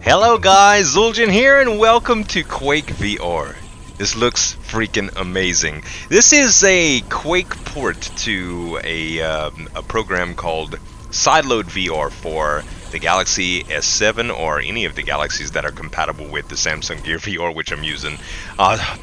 Hello guys, Zul'jin here and welcome to Quake VR. This looks freaking amazing. This is a Quake port to a program called SideloadVR for the Galaxy S7 or any of the Galaxies that are compatible with the Samsung GearVR, which I'm using.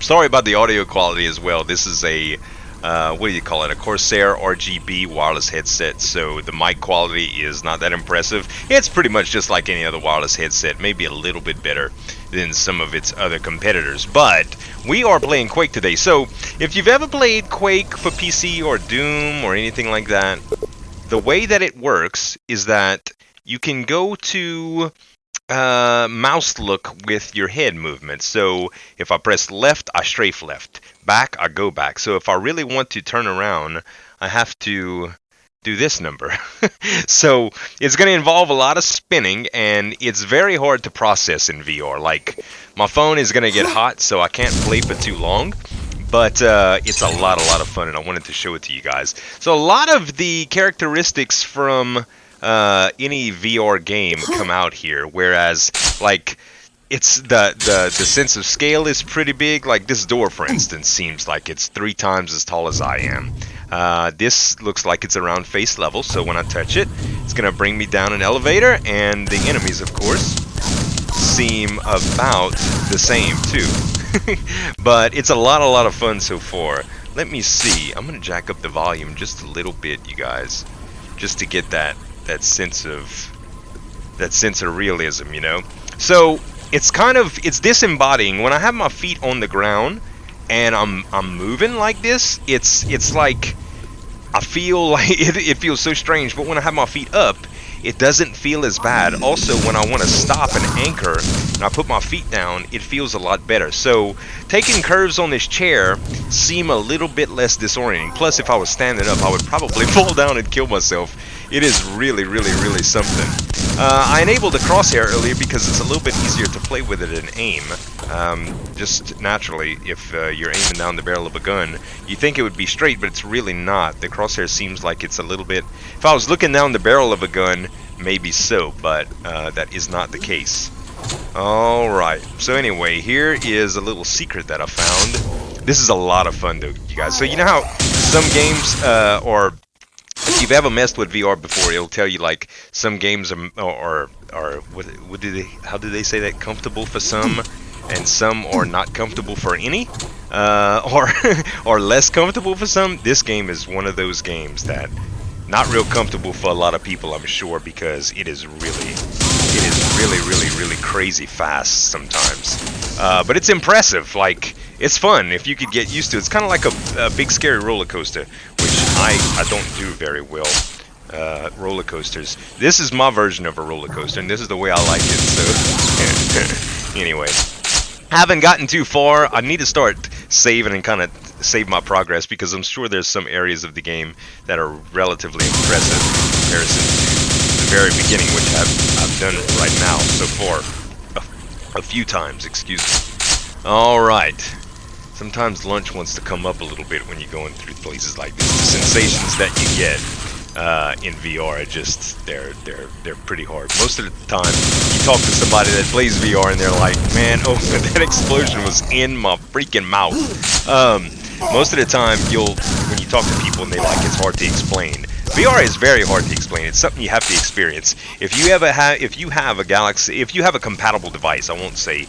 Sorry about the audio quality as well. This is a what do you call it? A Corsair RGB wireless headset, so the mic quality is not that impressive. It's pretty much just like any other wireless headset, maybe a little bit better than some of its other competitors. But we are playing Quake today, so if you've ever played Quake for PC or Doom or anything like that, the way that it works is that you can go to mouse look with your head movement. So if I press left, I strafe left. Back, I go back. So if I really want to turn around, I have to do this number. So it's going to involve a lot of spinning, and it's very hard to process in VR. Like, my phone is going to get hot, so I can't play for too long. But it's a lot of fun, and I wanted to show it to you guys. So a lot of the characteristics from any VR game come out here, whereas like it's the sense of scale is pretty big. Like this door, for instance, seems like it's 3 times as tall as I am. This looks like it's around face level, so when I touch it, it's gonna bring me down an elevator, and the enemies, of course, seem about the same too. But it's a lot of fun so far. Let me see. I'm gonna jack up the volume just a little bit, you guys, just to get that sense of realism, you know. So it's disembodying. When I have my feet on the ground and I'm moving like this, it's like I feel like it feels so strange. But when I have my feet up, it doesn't feel as bad. Also, when I want to stop and anchor and I put my feet down, it feels a lot better. So taking curves on this chair seem a little bit less disorienting. Plus, if I was standing up, I would probably fall down and kill myself. It is really something. I enabled the crosshair earlier because it's a little bit easier to play with it and aim. Just naturally, if you're aiming down the barrel of a gun, you think it would be straight, but it's really not. The crosshair seems like it's a little bit... If I was looking down the barrel of a gun, maybe so, but that is not the case. Alright, so anyway, here is a little secret that I found. This is a lot of fun though, you guys. So you know how some games, or if you've ever messed with VR before, it'll tell you like some games are what do they, how do they say that, comfortable for some and some are not comfortable for any, or less comfortable for some. This game is one of those games that not real comfortable for a lot of people, I'm sure, because it is really crazy fast sometimes. But it's impressive. Like, it's fun if you could get used to it. It's kind of like a big scary roller coaster, which I don't do very well. Roller coasters. This is my version of a roller coaster, and this is the way I like it. So anyway, haven't gotten too far. I need to start saving and kind of save my progress, because I'm sure there's some areas of the game that are relatively impressive in comparison to the very beginning, which I've done right now so far a few times. Excuse me. All right. Sometimes lunch wants to come up a little bit when you're going through places like this. The sensations that you get in VR are just, they're pretty hard. Most of the time, you talk to somebody that plays VR and they're like, man, oh, that explosion was in my freaking mouth. Most of the time, when you talk to people and they like, it's hard to explain. VR is very hard to explain. It's something you have to experience. If you have a Galaxy, if you have a compatible device, I won't say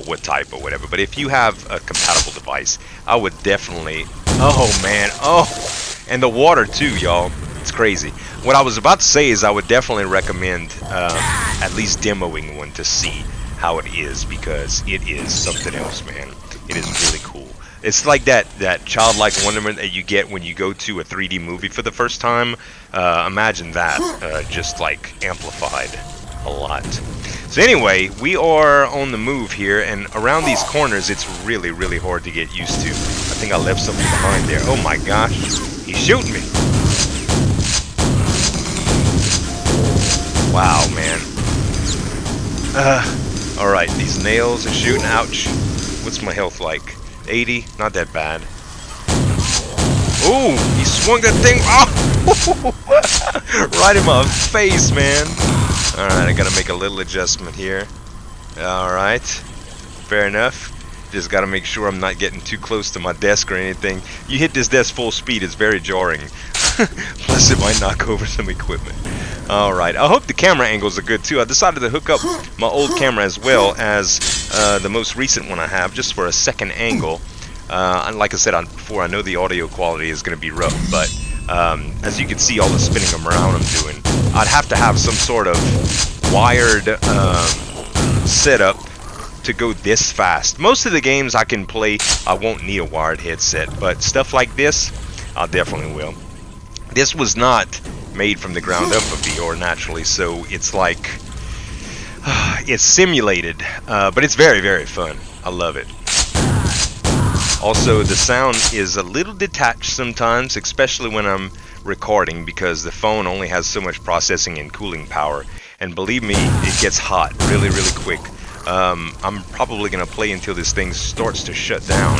what type or whatever, but if you have a compatible device, I would definitely, oh man, oh, and the water too, y'all. It's crazy. What I was about to say is I would definitely recommend at least demoing one to see how it is, because it is something else, man. It is really cool. It's like that childlike wonderment that you get when you go to a 3D movie for the first time. Imagine that, just like amplified a lot. So anyway, we are on the move here, and around these corners it's really hard to get used to. I think I left something behind there. Oh my gosh, he's shooting me. Wow, man. Alright, these nails are shooting. Ouch. What's my health like? 80? Not that bad. Ooh, he swung that thing. Oh! Right in my face, man. Alright, I gotta make a little adjustment here. Alright, fair enough. Just gotta make sure I'm not getting too close to my desk or anything. You hit this desk full speed, it's very jarring. Plus it might knock over some equipment. Alright, I hope the camera angles are good too. I decided to hook up my old camera as well as the most recent one I have, just for a second angle. And like I said before, I know the audio quality is going to be rough, but as you can see all the spinning around I'm doing, I'd have to have some sort of wired setup to go this fast. Most of the games I can play, I won't need a wired headset, but stuff like this, I definitely will. This was not made from the ground up for VR naturally, so it's like it's simulated, but it's very, very fun. I love it. Also, the sound is a little detached sometimes, especially when I'm recording, because the phone only has so much processing and cooling power, and believe me, it gets hot really, really quick. I'm probably gonna play until this thing starts to shut down.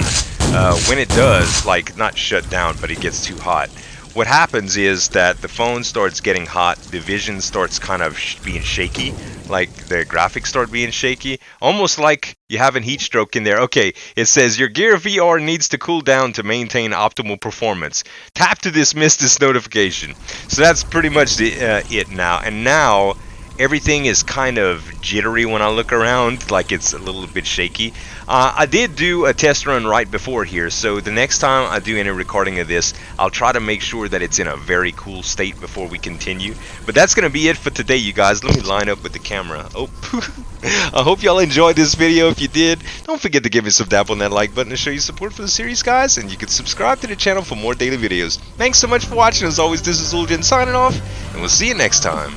When it does, like, not shut down, but it gets too hot, what happens is that the phone starts getting hot, the vision starts kind of being shaky, like the graphics start being shaky, almost like you have a heat stroke in there. Okay, it says your GearVR needs to cool down to maintain optimal performance. Tap to dismiss this notification. So that's pretty much it now. And now everything is kind of jittery when I look around, like it's a little bit shaky. I did do a test run right before here, so the next time I do any recording of this, I'll try to make sure that it's in a very cool state before we continue. But that's going to be it for today, you guys. Let me line up with the camera. Oh, I hope y'all enjoyed this video. If you did, don't forget to give me some dap on that like button to show your support for the series, guys. And you can subscribe to the channel for more daily videos. Thanks so much for watching. As always, this is Zuljan signing off, and we'll see you next time.